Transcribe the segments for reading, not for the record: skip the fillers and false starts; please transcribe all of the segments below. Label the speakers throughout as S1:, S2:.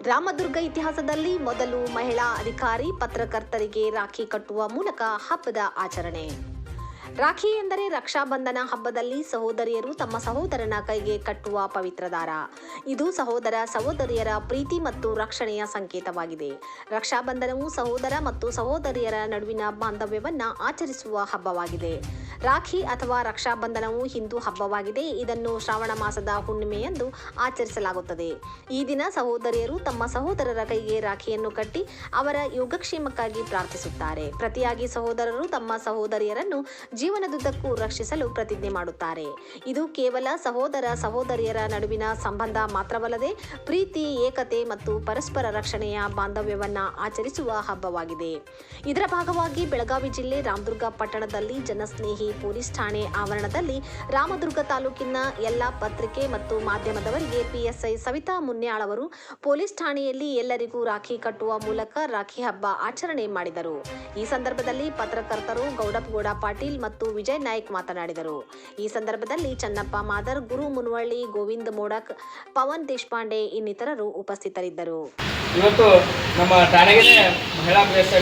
S1: ರಾಮದುರ್ಗ ಇತಿಹಾಸದಲ್ಲಿ ಮೊದಲು ಮಹಿಳಾ ಅಧಿಕಾರಿ ಪತ್ರಕರ್ತರಿಗೆ ರಾಖಿ ಕಟ್ಟುವ ಮೂಲಕ ಹಬ್ಬದ ಆಚರಣೆ. ರಾಖಿ ಎಂದರೆ ರಕ್ಷಾಬಂಧನ ಹಬ್ಬದಲ್ಲಿ ಸಹೋದರಿಯರು ತಮ್ಮ ಸಹೋದರನ ಕೈಗೆ ಕಟ್ಟುವ ಪವಿತ್ರ ದಾರ. ಇದು ಸಹೋದರ ಸಹೋದರಿಯರ ಪ್ರೀತಿ ಮತ್ತು ರಕ್ಷಣೆಯ ಸಂಕೇತವಾಗಿದೆ. ರಕ್ಷಾಬಂಧನವು ಸಹೋದರ ಮತ್ತು ಸಹೋದರಿಯರ ನಡುವಿನ ಬಾಂಧವ್ಯವನ್ನ ಆಚರಿಸುವ ಹಬ್ಬವಾಗಿದೆ. ರಾಖಿ ಅಥವಾ ರಕ್ಷಾಬಂಧನವು ಹಿಂದೂ ಹಬ್ಬವಾಗಿದೆ. ಇದನ್ನು ಶ್ರಾವಣ ಮಾಸದ ಹುಣ್ಣಿಮೆಯಂದು ಆಚರಿಸಲಾಗುತ್ತದೆ. ಈ ದಿನ ಸಹೋದರಿಯರು ತಮ್ಮ ಸಹೋದರರ ಕೈಗೆ ರಾಖಿಯನ್ನು ಕಟ್ಟಿ ಅವರ ಯೋಗಕ್ಷೇಮಕ್ಕಾಗಿ ಪ್ರಾರ್ಥಿಸುತ್ತಾರೆ. ಪ್ರತಿಯಾಗಿ ಸಹೋದರರು ತಮ್ಮ ಸಹೋದರಿಯರನ್ನು ಜೀವನದುದ್ದಕ್ಕೂ ರಕ್ಷಿಸಲು ಪ್ರತಿಜ್ಞೆ ಮಾಡುತ್ತಾರೆ. ಇದು ಕೇವಲ ಸಹೋದರ ಸಹೋದರಿಯರ ನಡುವಿನ ಸಂಬಂಧ ಮಾತ್ರವಲ್ಲದೆ ಪ್ರೀತಿ, ಏಕತೆ ಮತ್ತು ಪರಸ್ಪರ ರಕ್ಷಣೆಯ ಬಾಂಧವ್ಯವನ್ನ ಆಚರಿಸುವ ಹಬ್ಬವಾಗಿದೆ. ಇದರ ಭಾಗವಾಗಿ ಬೆಳಗಾವಿ ಜಿಲ್ಲೆ ರಾಮದುರ್ಗ ಪಟ್ಟಣದಲ್ಲಿ ಜನಸ್ನೇಹಿ ಪೊಲೀಸ್ ಠಾಣೆ ಆವರಣದಲ್ಲಿ ರಾಮದುರ್ಗ ತಾಲೂಕಿನ ಎಲ್ಲ ಪತ್ರಿಕೆ ಮತ್ತು ಮಾಧ್ಯಮದವರಿಗೆ ಪಿಎಸ್ಐ ಸವಿತಾ ಮುನ್ಯಾಳ್ ಅವರು ಪೊಲೀಸ್ ಠಾಣೆಯಲ್ಲಿ ಎಲ್ಲರಿಗೂ ರಾಖಿ ಕಟ್ಟುವ ಮೂಲಕ ರಾಖಿ ಹಬ್ಬ ಆಚರಣೆ ಮಾಡಿದರು. ಈ ಸಂದರ್ಭದಲ್ಲಿ ಪತ್ರಕರ್ತರು ಗೌಡಪ್ಗೌಡ ಪಾಟೀಲ್ ಮತ್ತು ವಿಜಯ್ ನಾಯ್ಕ್ ಮಾತನಾಡಿದರು. ಈ ಸಂದರ್ಭದಲ್ಲಿ ಚನ್ನಪ್ಪ ಮಾದರ್, ಗುರು ಮುನ್ವಳ್ಳಿ, ಗೋವಿಂದ ಮೋಡಕ್, ಪವನ್ ದೇಶಪಾಂಡೆ ಇನ್ನಿತರರು ಉಪಸ್ಥಿತರಿದ್ದರು.
S2: ಇವತ್ತು ನಮ್ಮ ಠಾಣೆಗೆ ಮಹಿಳಾ ಪಿಎಸ್ಐ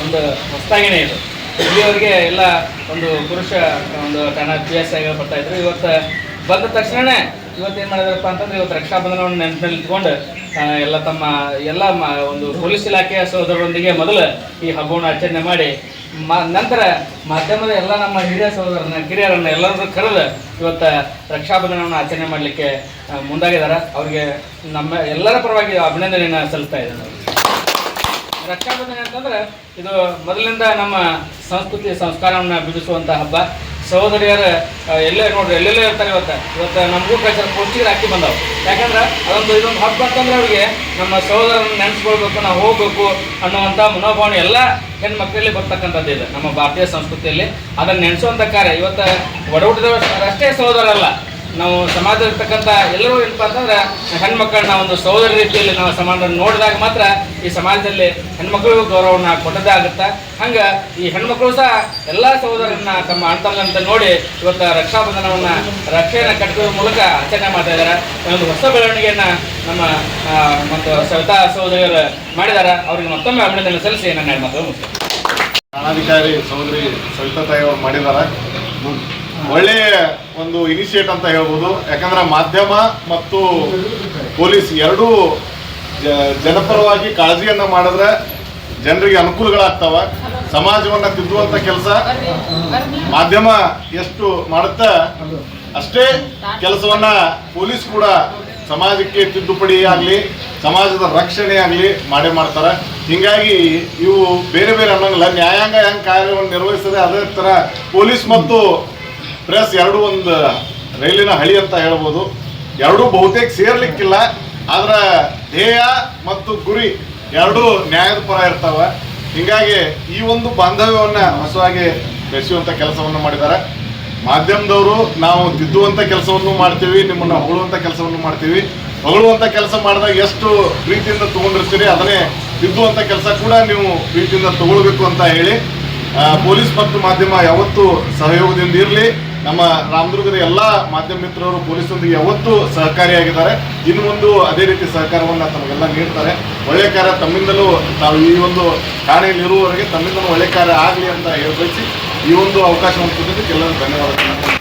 S2: ಒಂದು ಹೊಸದಾಗಿನೇ ಇದು. ಇಲ್ಲಿಯವರೆಗೆ ಎಲ್ಲ ಒಂದು ಪುರುಷ ಒಂದು ಠಾಣಾ ಪಿಎಸ್ಐ ಬರ್ತಾ ಇದ್ರು. ಇವತ್ತು ಬಂದ ತಕ್ಷಣವೇ ಇವತ್ತು ಏನು ಮಾಡಿದ್ರಪ್ಪ ಅಂತಂದ್ರೆ ಇವತ್ತು ರಕ್ಷಾಬಂಧನವನ್ನು ನೆನಪಿನಲ್ಲಿ ಇಟ್ಕೊಂಡು ಎಲ್ಲ ಒಂದು ಪೊಲೀಸ್ ಇಲಾಖೆಯ ಸಹೋದರರೊಂದಿಗೆ ಮೊದಲು ಈ ಹಬ್ಬವನ್ನು ಆಚರಣೆ ಮಾಡಿ ನಂತರ ಮಾಧ್ಯಮದ ಎಲ್ಲ ನಮ್ಮ ಹಿರಿಯ ಸಹೋದರನ ಕಿರಿಯರನ್ನು ಎಲ್ಲರೂ ಕರೆದು ಇವತ್ತು ರಕ್ಷಾಬಂಧನವನ್ನು ಆಚರಣೆ ಮಾಡಲಿಕ್ಕೆ ಮುಂದಾಗಿದ್ದಾರೆ. ಅವರಿಗೆ ನಮ್ಮ ಎಲ್ಲರ ಪರವಾಗಿ ಅಭಿನಂದನೆಯನ್ನು ಸಲ್ಲಿಸ್ತಾ ಇದ್ದಾರೆ. ರಕ್ಷಾಬಂಧನ ಅಂತಂದ್ರೆ ಇದು ಮೊದಲಿಂದ ನಮ್ಮ ಸಂಸ್ಕೃತಿ ಸಂಸ್ಕಾರವನ್ನು ಬಿಡಿಸುವಂಥ ಹಬ್ಬ. ಸಹೋದರಿಯರು ಎಲ್ಲೆಲ್ಲೋ ಇರ್ತಾರೆ. ಇವತ್ತು ನಮಗೂ ಪೋಸ್ಟಿಗೆ ರಾಖಿ ಬಂದವು. ಯಾಕಂದ್ರೆ ಇದೊಂದು ಹಬ್ಬ ಅಂತಂದ್ರೆ ಅವ್ರಿಗೆ ನಮ್ಮ ಸಹೋದರನ್ನು ನೆನೆಸ್ಕೊಳ್ಬೇಕು, ನಾವು ಹೋಗ್ಬೇಕು ಅನ್ನುವಂಥ ಮನೋಭಾವನೆ ಎಲ್ಲ ಹೆಣ್ಮಕ್ಳಲ್ಲಿ ಬರ್ತಕ್ಕಂಥದ್ದು ಇದೆ ನಮ್ಮ ಭಾರತೀಯ ಸಂಸ್ಕೃತಿಯಲ್ಲಿ. ಅದನ್ನು ನೆನೆಸುವಂಥ ಕಾರ್ಯ ಇವತ್ತು ಒಡಹುಟ್ಟಿದವರು ಅಷ್ಟೇ ಸಹೋದರಲ್ಲ, ನಾವು ಸಮಾಜದಲ್ಲಿರ್ತಕ್ಕಂಥ ಎಲ್ಲರೂ ಏನಪ್ಪ ಅಂತಂದ್ರೆ ಹೆಣ್ಮಕ್ಕಳನ್ನ ಒಂದು ಸಹೋದರ ರೀತಿಯಲ್ಲಿ ನಾವು ಸಮಾಜದಲ್ಲಿ ನೋಡಿದಾಗ ಮಾತ್ರ ಈ ಸಮಾಜದಲ್ಲಿ ಹೆಣ್ಮಕ್ಳಿಗೂ ಗೌರವನ ಕೊಟ್ಟದೇ ಆಗುತ್ತೆ. ಹಂಗೆ ಈ ಹೆಣ್ಮಕ್ಳು ಸಹ ಎಲ್ಲ ಸಹೋದರನ್ನ ತಮ್ಮ ಅಣ್ತಮ್ಮಂತ ನೋಡಿ ಇವತ್ತು ರಕ್ಷಾಬಂಧನವನ್ನು ರಕ್ಷೆಯನ್ನು ಕಟ್ಟುವ ಮೂಲಕ ಆಚರಣೆ ಮಾಡ್ತಾ ಇದ್ದಾರೆ. ಒಂದು ಹೊಸ ಬೆಳವಣಿಗೆಯನ್ನು ನಮ್ಮ ಮತ್ತು ಸವಿತಾ ಸಹೋದರಿಯರು ಮಾಡಿದ್ದಾರೆ. ಅವ್ರಿಗೆ ಮತ್ತೊಮ್ಮೆ ಅಭಿನಂದನೆ ಸಲ್ಲಿಸಿ ನನ್ನ ಹೆಣ್ಮಕ್ಳು
S3: ಠಾಣಾಧಿಕಾರಿ ಸಹೋದರಿ ಸವಿತಾ ತಾಯಿ ಅವರು ಮಾಡಿದ್ದಾರೆ. ಒಳ್ಳೆಯ ಒಂದು ಇನಿಷಿಯೇಟ್ ಅಂತ ಹೇಳ್ಬೋದು. ಯಾಕಂದ್ರೆ ಮಾಧ್ಯಮ ಮತ್ತು ಪೊಲೀಸ್ ಎರಡೂ ಜನಪರವಾಗಿ ಕಾಳಜಿಯನ್ನು ಮಾಡಿದ್ರೆ ಜನರಿಗೆ ಅನುಕೂಲಗಳಾಗ್ತಾವ. ಸಮಾಜವನ್ನು ತಿದ್ದುವಂಥ ಕೆಲಸ ಮಾಧ್ಯಮ ಎಷ್ಟು ಮಾಡುತ್ತಾ ಅಷ್ಟೇ ಕೆಲಸವನ್ನ ಪೊಲೀಸ್ ಕೂಡ ಸಮಾಜಕ್ಕೆ ತಿದ್ದುಪಡಿ ಆಗಲಿ, ಸಮಾಜದ ರಕ್ಷಣೆ ಆಗಲಿ ಮಾಡೇ ಮಾಡ್ತಾರೆ. ಹೀಗಾಗಿ ಇವು ಬೇರೆ ಬೇರೆ ಅನ್ನೋಂಗಿಲ್ಲ. ನ್ಯಾಯಾಂಗ ಹೆಂಗೆ ಕಾರ್ಯವನ್ನು ನಿರ್ವಹಿಸ್ತದೆ ಅದೇ ಥರ ಪೊಲೀಸ್ ಮತ್ತು ಪ್ರೆಸ್ ಎರಡೂ ಒಂದು ರೈಲಿನ ಹಳಿ ಅಂತ ಹೇಳ್ಬೋದು. ಎರಡೂ ಬಹುತೇಕ ಸೇರ್ಲಿಕ್ಕಿಲ್ಲ, ಆದ್ರೆ ಧ್ಯೇಯ ಮತ್ತು ಗುರಿ ಎರಡೂ ನ್ಯಾಯದ ಪರ ಇರ್ತಾವೆ. ಹೀಗಾಗಿ ಈ ಒಂದು ಬಾಂಧವ್ಯವನ್ನು ಹೊಸವಾಗಿ ಬೆಳೆಸುವಂಥ ಕೆಲಸವನ್ನು ಮಾಡಿದ್ದಾರೆ. ಮಾಧ್ಯಮದವರು ನಾವು ತಿದ್ದುವಂಥ ಕೆಲಸವನ್ನು ಮಾಡ್ತೀವಿ, ನಿಮ್ಮನ್ನು ಹೊಗಳುವಂಥ ಕೆಲಸವನ್ನು ಮಾಡ್ತೀವಿ. ಹೊಗಳುವಂಥ ಕೆಲಸ ಮಾಡಿದಾಗ ಎಷ್ಟು ಪ್ರೀತಿಯಿಂದ ತೊಗೊಂಡಿರ್ತೀರಿ ಅದನ್ನೇ ತಿದ್ದುವಂಥ ಕೆಲಸ ಕೂಡ ನೀವು ಪ್ರೀತಿಯಿಂದ ತಗೊಳ್ಬೇಕು ಅಂತ ಹೇಳಿ ಪೊಲೀಸ್ ಮತ್ತು ಮಾಧ್ಯಮ ಯಾವತ್ತೂ ಸಹಯೋಗದಿಂದ ಇರಲಿ. ನಮ್ಮ ರಾಮದುರ್ಗದ ಎಲ್ಲ ಮಾಧ್ಯಮ ಮಿತ್ರರು ಪೊಲೀಸರೊಂದಿಗೆ ಯಾವತ್ತೂ ಸಹಕಾರಿಯಾಗಿದ್ದಾರೆ. ಇನ್ನು ಮುಂದೆ ಅದೇ ರೀತಿ ಸಹಕಾರವನ್ನು ತಮಗೆಲ್ಲ ನೀಡ್ತಾರೆ. ಒಳ್ಳೆಯ ಕಾರ್ಯ ತಮ್ಮಿಂದಲೂ ತಾವು ಈ ಒಂದು ಠಾಣೆಯಲ್ಲಿರುವವರೆಗೆ ತಮ್ಮಿಂದಲೂ ಒಳ್ಳೆಯ ಕಾರ್ಯ ಆಗಲಿ ಅಂತ ಹೇಳ್ಬಯಸಿ ಈ ಒಂದು ಅವಕಾಶವನ್ನು ಕೊಟ್ಟಿದ್ದಕ್ಕೆ ಎಲ್ಲರೂ ಧನ್ಯವಾದಗಳು.